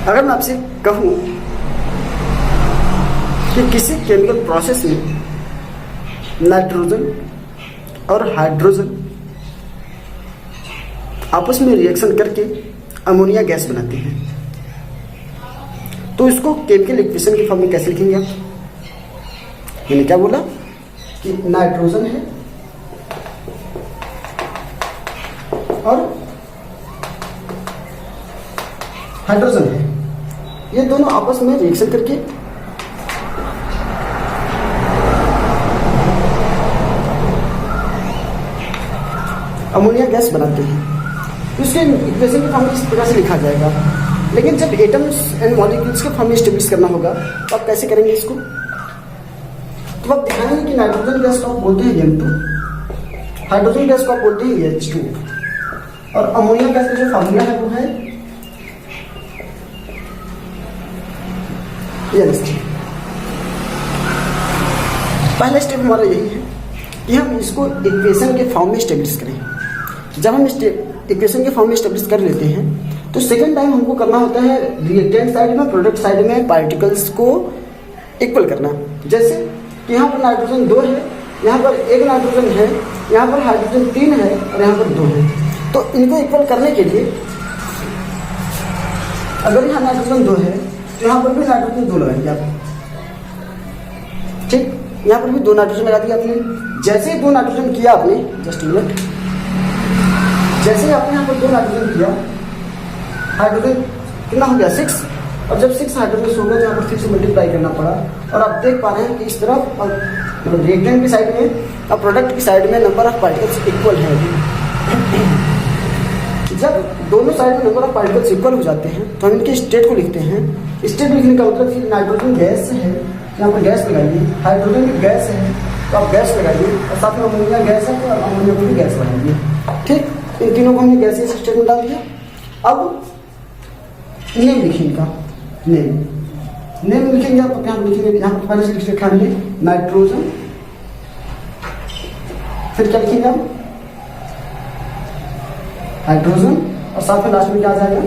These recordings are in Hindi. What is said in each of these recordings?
अगर मैं आपसे कहूँ कि किसी केमिकल प्रोसेस में नाइट्रोजन और हाइड्रोजन आपस में रिएक्शन करके अमोनिया गैस बनाते हैं, तो इसको केमिकल इक्वेशन की फॉर्म में कैसे लिखेंगे आप? मैंने क्या बोला कि नाइट्रोजन है और हाइड्रोजन है, ये दोनों आपस में रिएक्शन करके अमोनिया गैस बनाते हैं। उसके इक्वेशन की फॉर्म इस प्रकार से लिखा जाएगा। लेकिन जब एटम्स एंड मॉलिक्यूल्स के फॉर्म में एस्टेब्लिश करना होगा तो आप कैसे करेंगे इसको? तो आप ध्यान दें कि नाइट्रोजन गैस को आप बोलते हैं N2, हाइड्रोजन गैस को आप बोलते हैं H2 और अमोनिया गैस का जो फॉर्मूला है वो है NH3। पहला स्टेप हमारा यही है कि हम इसको इक्वेशन के फॉर्म में एस्टेब्लिश करें। जब हम इक्वेशन के फॉर्म में एस्टेब्लिश कर लेते हैं तो सेकंड टाइम हमको करना होता है रिएक्टेंट साइड में, प्रोडक्ट साइड में पार्टिकल्स को इक्वल करना। जैसे कि यहाँ पर नाइट्रोजन 2 है, यहाँ पर 1 नाइट्रोजन है, यहाँ पर हाइड्रोजन 3 है और यहाँ पर 2 है। तो इनको इक्वल करने के लिए अगर यहाँ नाइट्रोजन 2 है तो यहाँ पर भी नाइट्रोजन 2 लगाएंगे आप। ठीक, यहाँ पर भी 2 नाइट्रोजन लगा दिया आपने। जैसे ही 2 नाइट्रोजन किया आपने, जस्ट मिनट, जैसे ही आपने यहाँ पर 2 नाइट्रोजन किया, हाइड्रोजन कितना हो गया 6, और जब 6 हाइड्रोजन हो गया तो यहाँ पर 6 से मल्टीप्लाई करना पड़ा। और आप देख पा रहे हैं कि इस तरफ और रिएक्टेंट की साइड में और प्रोडक्ट की साइड में नंबर ऑफ पार्टिकल्स इक्वल है। जब दोनों साइड में नंबर ऑफ पार्टिकल्स इक्वल हो जाते हैं तो हम इनके स्टेट को लिखते हैं। स्टेट लिखने का मतलब कि नाइट्रोजन गैस है, यहाँ पर गैस लगाइए, हाइड्रोजन भी गैस है तो आप गैस लगाइए, और साथ में अमोनिया गैस है तो अमोनिया को भी गैस बनाइए। ठीक, इन तीनों को हमने गैसेस स्टेट में डाल दिया। अब नेम लिखिए इनका, नेम लिखेंगे आप यहाँ पर लिखेंगे, यहाँ पर पहले से लिखा है नाइट्रोजन, फिर क्या लिखेंगे आप हाइड्रोजन, और साथ में लास्ट में क्या आ जाएगा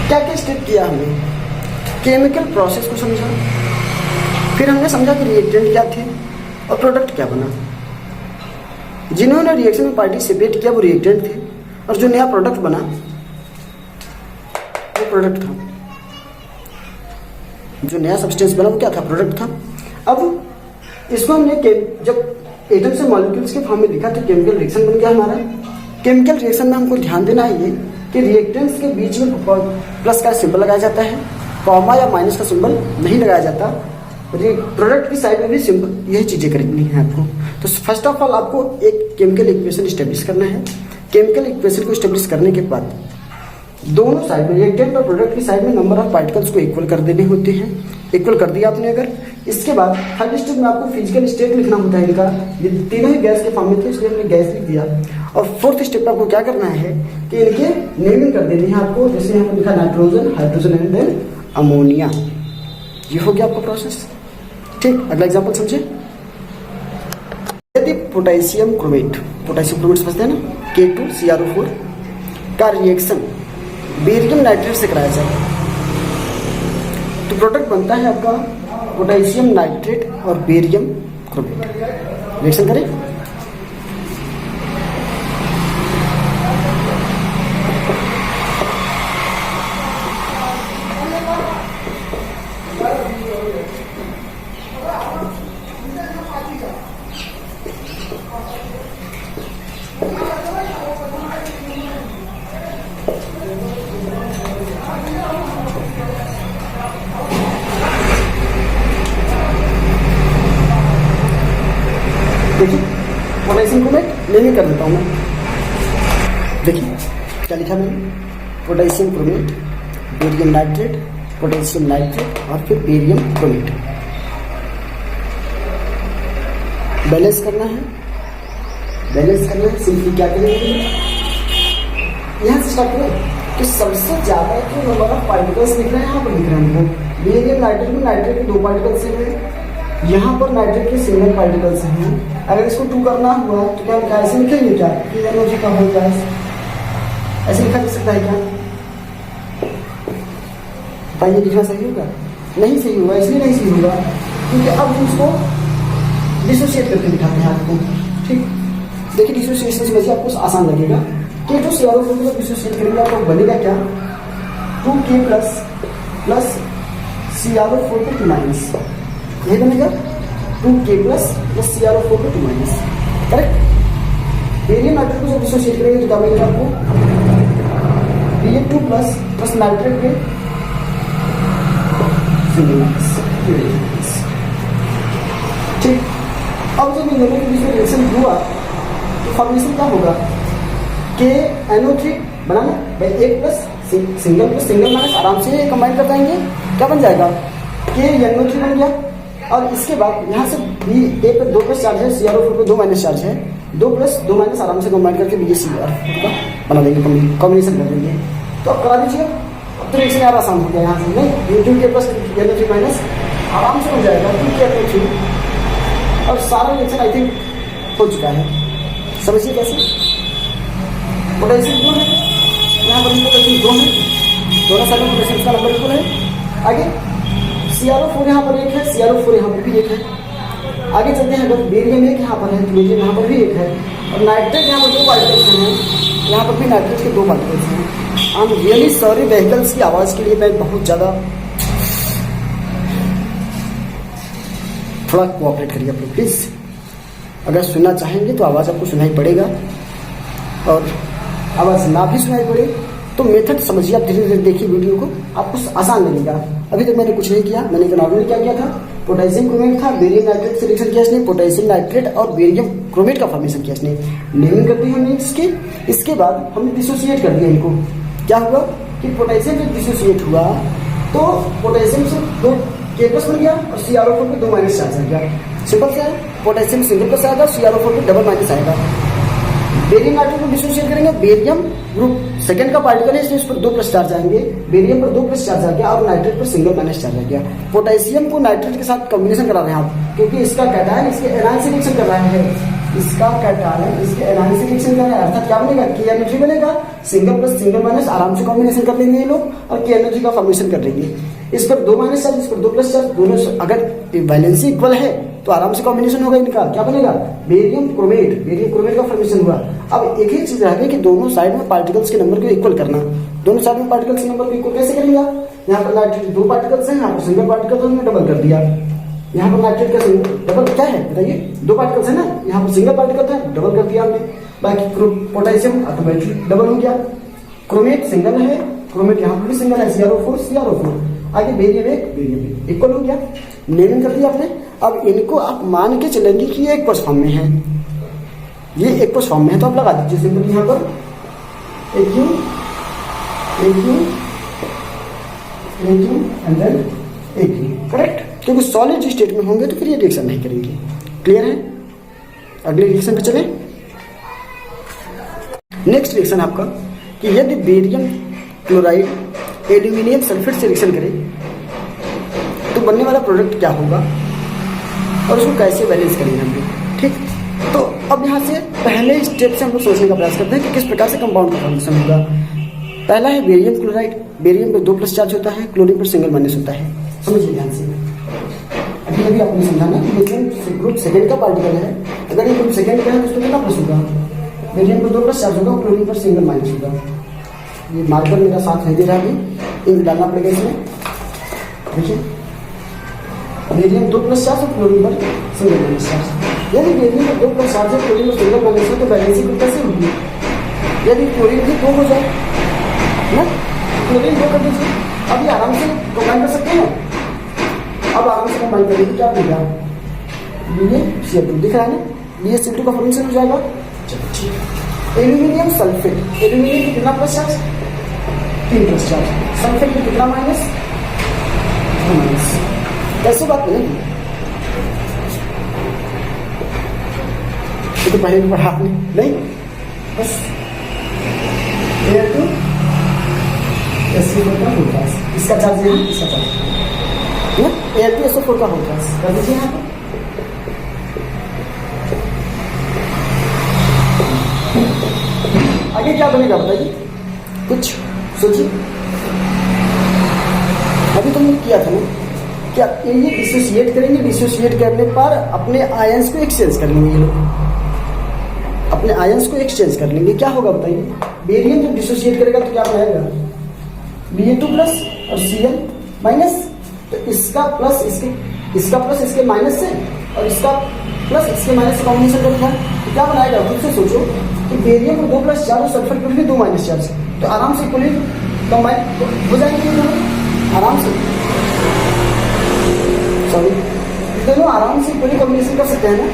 क्या क्या स्टेप किया हमने? केमिकल प्रोसेस को समझा, फिर हमने समझा कि रिएक्टेंट क्या थे और प्रोडक्ट क्या बना। जिन्होंने रिएक्शन में पार्टिसिपेट किया वो रिएक्टेंट थे और जो नया प्रोडक्ट बना वो प्रोडक्ट था। जो नया सब्सटेंस बना वो क्या था? प्रोडक्ट था। अब इसको हमने जब एटम से मॉलिक्यूल्स के फॉर्म में लिखा तो केमिकल रिएक्शन बन गया हमारा। केमिकल रिएक्शन में हमको ध्यान देना है ये कि रिएक्टेंट्स के बीच में प्लस का सिंबल लगाया जाता है, कॉमा या माइनस का सिंबल नहीं लगाया जाता। प्रोडक्ट की साइड में भी सिंबल, यही चीजें करनी है आपको। तो फर्स्ट ऑफ ऑल आपको एक केमिकल इक्वेशन स्टेब्लिश करना है। केमिकल इक्वेशन को स्टेब्लिश करने के बाद दोनों साइड में रिएक्टेंट और प्रोडक्ट की साइड में नंबर ऑफ पार्टिकल्स को इक्वल कर देने होते हैं। इक्वल कर दिया आपने अगर, इसके बाद थर्ड स्टेप में आपको फिजिकल स्टेट लिखना होता है इनका। ये तीनों ही गैस के फॉर्म में थे इसलिए हमने गैस लिख दिया। और फोर्थ स्टेप पे आपको क्या करना है कि इनके नेमिंग कर देनी है आपको। जैसे यहाँ पर लिखा nitrogen, hydrogen and then ammonia. ये हो गया आपका प्रोसेस। ठीक, अगला एग्जाम्पल समझे। यदि पोटेशियम क्रोमेट समझते हैं ना, K2CrO4 का रिएक्शन बेरियम नाइट्रेट से कराया जाए तो प्रोडक्ट बनता है आपका पोटेशियम नाइट्रेट और बेरियम क्रोमेट। रिएक्शन करें। देखिए पोटेशियम क्रोमेट नेमिंग कर देता हूँ मैं। देखिए क्या लिखा मैंने, potassium chromate, barium nitrate, potassium nitrate और फिर बेरियम क्रोमेट। बैलेंस करना है, सिंपली क्या करेंगे, यहाँ से स्टार्ट करें कि सबसे ज्यादा जो नंबर ऑफ पार्टिकल्स लिख रहे हैं यहाँ पर लिख रहे हैं हमको बेरियम नाइट्रेट में नाइट्रेट के 2 पार्टिकल्स हैं, यहाँ पर नाइट्रेट के सिंगल पार्टिकल्स हैं। अगर इसको 2 करना हुआ तो क्या ऐसे लिखेंगे क्या कि NO3 का होल गैस, ऐसे लिखा जा सकता है क्या? बताइए, लिखना सही होगा? नहीं सही होगा। इसलिए नहीं सही होगा क्योंकि अब हम इसको डिसोशिएट करके दिखाते हैं आपको। ठीक, देखिए डिसोसिएशन से वैसे आपको आसान लगेगा। K2 CrO4 को डिसोशिएट करेंगे आपको बनेगा क्या? 2K प्लस CrO4 को 2 माइनस, यही बनेगा 2K प्लस CrO4 को 2 माइनस, करेक्ट। बेरियम नाइट्रेट को जब डिसोशिएट करेंगे तो क्या बनेगा आपको? Ba2 प्लस नाइट्रेट के सिंगल माइनस। ठीक, अब जब इन दोनों के बीच में रिएक्शन हुआ तो फॉर्मेशन क्या होगा? KNO3 बनाना भाई, एक प्लस सिंगल माइनस आराम से कंबाइन कर जाएंगे, क्या बन जाएगा? KNO3 बन गया। और इसके बाद यहाँ से A पे 2 प्लस चार्ज है, CrO4 पे 2 माइनस चार्ज है, 2 प्लस 2 माइनस आराम से कंबाइन करके BaCr का बना देंगे, कॉम्बिनेशन कर देंगे। तो अब करा दीजिए, अब तो रिएक्शन यार आसान हो गया। यहाँ से नहीं 2K प्लस NO3 माइनस आराम से हो जाएगा 2KNO3 और सारा रिएक्शन आई थिंक हो चुका है। समझिए कैसे? पोटेंशियल 2 है, यहाँ पर पोटेंशियल 2 है, दोनों साइड में पोटेंशियल का नंबर इक्वल है। आगे CrO4 यहाँ पर 1 है, CrO4 यहाँ पर भी 1 है। आगे चलते हैं, अगर बेरियम 1 यहाँ पर है तो बेरियम यहाँ पर भी 1 है, और नाइट्रेट यहाँ पर 2 पार्टिकल्स हैं, यहाँ पर भी नाइट्रेट के 2 पार्टिकल्स हैं। I am really sorry, vehicles की आवाज़ के लिए मैं बहुत ज़्यादा, थोड़ा कोऑपरेट करिए आप लोग प्लीज़। अगर सुनना चाहेंगे तो आवाज़ आपको सुनाई पड़ेगा, और आवाज़ ना भी सुनाई पड़े तो मेथड समझिए आप, धीरे धीरे देखिए वीडियो को, आपको आसान लगेगा। अभी तक मैंने कुछ नहीं किया, मैंने नॉर्मली क्या किया था, पोटेशियम क्रोमेट था, बेरियम नाइट्रेट से रिएक्शन किया इसने, पोटेशियम नाइट्रेट और बेरियम क्रोमेट का फॉर्मेशन किया इसने, नेमिंग कर दी हमने इसकी। इसके बाद हमने डिसोसिएट कर दिया इनको। क्या हुआ कि पोटेशियम जब डिसोसिएट हुआ तो पोटेशियम से 2K प्लस बन गया और CrO4 पे 2 माइनस चार्ज आ गया। सिंपल सा है, पोटेशियम सिंगल प्लस आएगा, CrO4 पे डबल माइनस आएगा। बेरियम नाइट्रेट को डिसोसिएट करेंगे, बेरियम ग्रुप सेकंड का पार्टिकल है इसलिए इस पर 2 प्लस चार्ज आएंगे, बेरियम पर 2 प्लस चार्ज आ गया और नाइट्रेट पर सिंगल माइनस चार्ज आ गया। पोटेशियम को नाइट्रेट के साथ कॉम्बिनेशन करा रहे हैं आप, क्योंकि इसका कैटायन इसके एनायन से रिएक्शन कर रहा है, इसका कैटायन इसके एनायन से रिएक्शन कर रहा है, अर्थात क्या बनेगा? KNO3 बनेगा, सिंगल प्लस सिंगल माइनस आराम से कॉम्बिनेशन कर लेंगे ये लोग और KNO3 का फॉर्मेशन कर लेंगे। इस पर 2 माइनस चार्ज, इस पर 2 प्लस चार्ज, दोनों अगर वैलेंसी इक्वल है तो आराम से कॉम्बिनेशन होगा इनका, क्या बनेगा? बेरियम क्रोमेट का फॉर्मेशन हुआ। अब एक ही चीज रह गई कि दोनों साइड में पार्टिकल्स के नंबर को इक्वल करना। दोनों साइड में पार्टिकल्स के नंबर को इक्वल कैसे करेंगे? यहाँ पर नाइट्रेट 2 पार्टिकल्स हैं, यहाँ पर सिंगल पार्टिकल तो हमने डबल कर दिया। यहाँ पर नाइट्रेट का डबल क्या है बताइए? 2 पार्टिकल्स है ना, यहाँ पर सिंगल पार्टिकल था, डबल कर दिया हमने। बाकी पोटेशियम ऑटोमेटिक डबल हो गया, क्रोमेट सिंगल है, क्रोमेट यहाँ पर भी सिंगल है, CrO4 आगे बेरियम इक्वल हो गया, नेमिंग कर दिया आपने। अब इनको आप मान के चलेंगे कि ये एक्वस फॉर्म में है, ये एक्वस फॉर्म में है, तो आप लगा दीजिए सिंपल यहाँ पर AQ and then AQ, correct. क्योंकि सॉलिड स्टेट में होंगे तो फिर ये रिएक्शन नहीं करेंगे। क्लियर है? अगले रिएक्शन पे चले। नेक्स्ट रिएक्शन आपका कि यदि बेरियम क्लोराइड एल्यूमिनियम सल्फेट से रिएक्शन करे तो बनने वाला प्रोडक्ट क्या होगा और उसको कैसे बैलेंस करेंगे हम लोग। ठीक, तो अब यहाँ से पहले स्टेप से हम लोग सोचने का प्रयास करते हैं कि किस प्रकार से कंपाउंड का फॉर्मेशन होगा। पहला है बेरियम क्लोराइड, बेरियम पर 2 प्लस चार्ज होता है, क्लोरीन पर सिंगल माइनस होता है। समझिए ध्यान से, अभी आपने समझाना कि बेरियम ग्रुप सेकंड का पार्टिकल है, अगर ये ग्रुप सेकंड का है तो उसमें कितना प्लस होगा? बेरियम पर 2 प्लस चार्ज होगा, क्लोरीन पर सिंगल माइनस होगा। ये मार्कर मेरा साथ नहीं दे रहा है, इंक डालना पड़ेगा इसमें। देखिए बेरियम 2 प्लस चार्ज और क्लोरीन पर सिंगल माइनस चार्ज। यदि बेरियम पर 2 प्लस चार्ज और क्लोरीन पर सिंगल माइनस है तो बैलेंसिंग कैसे होगी? यदि क्लोरीन भी 2 हो जाए ना, क्लोरीन 2 कर दीजिए, अभी आराम से कंबाइन कर सकते हैं। अब आराम से कंबाइन करेंगे क्या मिलेगा? BaCl2 दिख रहा है ना, BaCl2 का फॉर्मेशन हो जाएगा। चलो ठीक। एल्यूमिनियम सल्फेट, एल्यूमिनियम की कितना plus charge? 3 plus charge. Sulphate की कितना माइनस? 2 माइनस। कैसे बात करेंगे? ये तो पहले भी पढ़ा आपने नहीं, बस इसका चार्ज है, इसका चार्ज Al2SO4 का होता है, कर दीजिए यहाँ पे। आगे क्या बनेगा बताइए, कुछ सोचिए। अभी तुमने किया था ना, क्या ये डिसोसिएट करेंगे, डिसोसिएट करने पर अपने आयंस को एक्सचेंज कर लेंगे, ये लोग अपने आयंस को एक्सचेंज कर लेंगे। क्या होगा बताइए, बेरियम जब डिसोसिएट करेगा तो क्या बनाएगा, Ba2 प्लस और Cl माइनस, तो इसका प्लस इसके माइनस से और इसका प्लस इसके माइनस से कॉम्बिनेशन करता है, तो क्या बनाएगा, खुद से सोचो कि बेरियम को 2 + चार्ज और सल्फर के लिए 2 - चार्ज, तो आराम से इक्वली कंबाइन हो जाएंगे दोनों आराम से, सॉरी दोनों आराम से इक्वली कॉम्बिनेशन कर सकते हैं ना।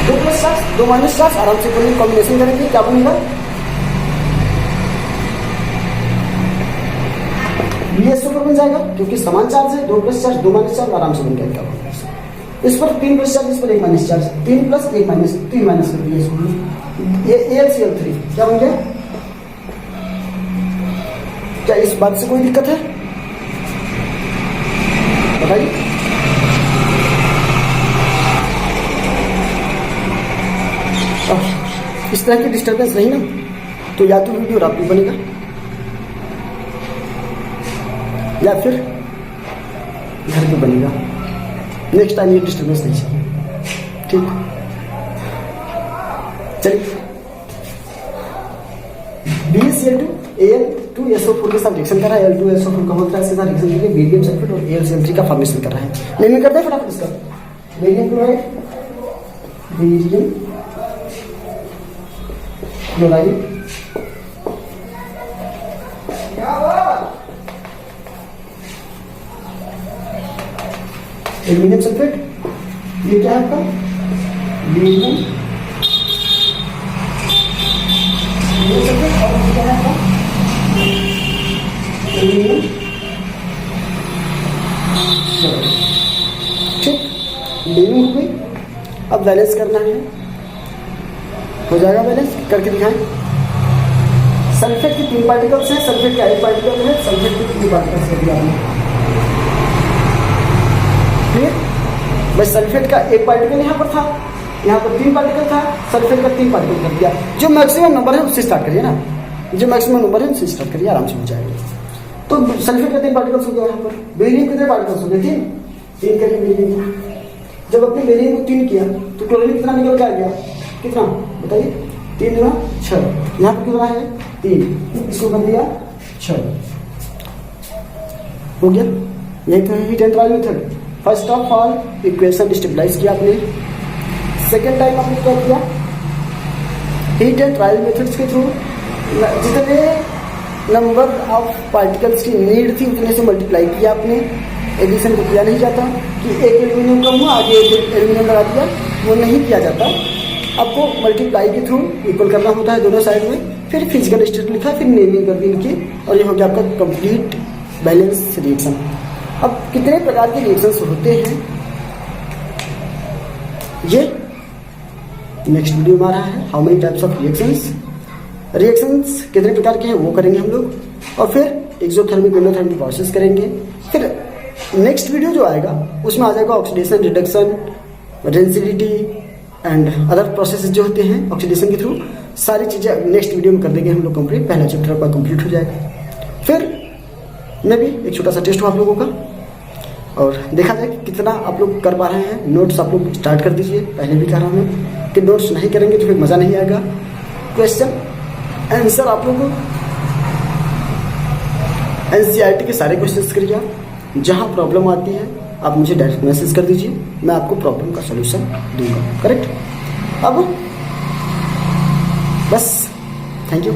2 + चार्ज 2 - चार्ज आराम से इक्वली कॉम्बिनेशन करेंगे, क्या बनेगा, BSO4 बन जाएगा, क्योंकि समान चार्ज है। 2 + चार्ज 2 - चार्ज आराम से बन जाएगा। इस पर 3 + चार्ज, इस पर 1 - चार्ज, 3 + 1 - 3 माइनस कर दिया, ये AlCl3 क्या बन गया। क्या इस बात से कोई दिक्कत है बताइए। इस तरह की डिस्टर्बेंस रही ना, तो या तो वीडियो रात में बनेगा या फिर घर पे बनेगा। नेक्स्ट टाइम ये डिस्टर्बेंस नहीं चाहिए, ठीक। चलिए, BeCl2 Al2SO4 के साथ रिएक्शन कर रहा है, Al2SO4 का होता है, इसके साथ रिएक्शन करके बेरियम सल्फेट और AlCl3 का फॉर्मेशन कर रहा है। नेमिंग करते हैं फटाफट इसका, barium chloride, barium chloride, aluminium sulphate, ये क्या है आपका, बेरियम सल्फेट, और ये क्या है आपका, एल्यूमिनियम, ठीक। बेरियम हो गई, अब बैलेंस करना है, हो जाएगा बैलेंस, करके दिखाएं। सल्फेट के 3 पार्टिकल्स हैं, सल्फेट का 1 पार्टिकल है, सल्फेट के 3 पार्टिकल्स कर दिया आपने, क्लियर। बस सल्फेट का 1 पार्टिकल यहाँ पर था, यहाँ पर 3 पार्टिकल था, सल्फेट का 3 पार्टिकल कर दिया। जो मैक्सिमम नंबर है उससे स्टार्ट करिए ना, जो मैक्सिमम नंबर है उससे स्टार्ट करिए, आराम से हो जाएगा। तो सल्फेट का 3 पार्टिकल्स हो गया यहाँ पर, बेरियम कितने पार्टिकल्स हो गए, 3 करिए बेरियम। जब अपने बेरियम को 3 किया तो क्लोरीन कितना निकल के आ गया, कितना बताइए, 3 × 6, यहाँ पर कितना है 3, इसको कर दिया 6, हो गया। यही तो hit and trial method. First of all equation stabilise किया आपने, सेकेंड टाइम आपने क्या किया, हीट एंड ट्रायल मेथड्स के थ्रू जितने नंबर ऑफ पार्टिकल्स की नीड थी उतने से मल्टीप्लाई किया आपने। एडिशन को किया नहीं जाता कि एक एल्यूमिनियम कम हुआ आगे एक एल्यूमिनियम लगा दिया, वो नहीं किया जाता। आपको मल्टीप्लाई के थ्रू इक्वल करना होता है दोनों साइड में, फिर फिजिकल स्टेट लिखा, फिर नेमिंग कर दी इनकी, और ये हो गया आपका कंप्लीट बैलेंस रिएक्शन। अब कितने प्रकार के रिएक्शंस होते हैं ये नेक्स्ट वीडियो में आ रहा है, how many types of reactions कितने प्रकार के हैं वो करेंगे हम लोग, और फिर एक्सोथर्मिक एंडोथर्मिक प्रोसेस करेंगे। फिर नेक्स्ट वीडियो जो आएगा उसमें आ जाएगा oxidation, reduction, density and other process जो होते हैं ऑक्सीडेशन के थ्रू, सारी चीज़ें नेक्स्ट वीडियो में कर देंगे हम लोग कंप्लीट। पहला चैप्टर आपका कंप्लीट हो जाएगा। फिर मैं भी एक छोटा सा टेस्ट हुआ आप लोगों का, और देखा जाए कि कितना आप लोग कर पा रहे हैं। नोट्स आप लोग स्टार्ट कर दीजिए, पहले भी कह रहा हूँ कि नोट्स नहीं करेंगे तो फिर मज़ा नहीं आएगा। क्वेश्चन आंसर आप लोग NCERT के सारे क्वेश्चंस करिए। जहाँ प्रॉब्लम आती है आप मुझे डायरेक्ट मैसेज कर दीजिए, मैं आपको प्रॉब्लम का सॉल्यूशन दूंगा, करेक्ट। अब बस, थैंक यू।